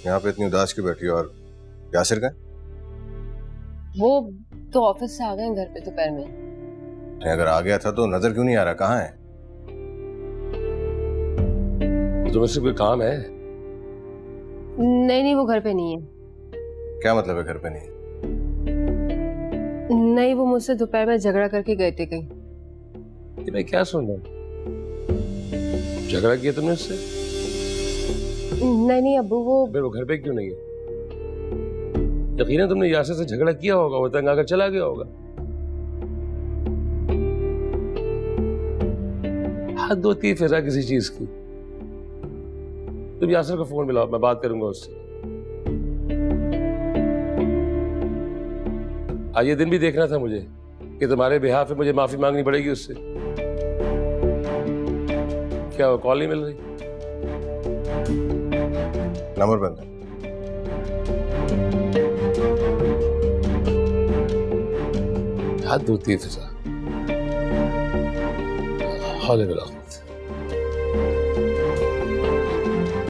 यहाँ पे इतनी उदास क्यों बैठी हो? और यासिर का? वो तो ऑफिस से आ गए घर पे दोपहर में। अगर आ गया था तो नजर क्यों नहीं आ रहा? कहाँ है? तुम्हें से कोई काम है? नहीं, वो घर पे नहीं है। क्या मतलब है घर पे नहीं? नहीं, वो मुझसे दोपहर में झगड़ा करके गए थे कहीं। मैं क्या सुन रहा हूँ? झगड़ा किया तुमने उससे? नहीं अब्बू, वो घर पे क्यों नहीं है? यकीनन तुमने यासिर से झगड़ा किया होगा, वो तंग आकर चला गया होगा। हद होती है फिजा किसी चीज की। तुम यासिर को फोन मिलाओ, मैं बात करूंगा उससे। आज ये दिन भी देखना था मुझे कि तुम्हारे बिहाफ पे मुझे माफी मांगनी पड़ेगी उससे। क्या वो कॉल नहीं मिल रही? नंबर बंद है। हद होती है फिजा। हौले बिला कुव्वत।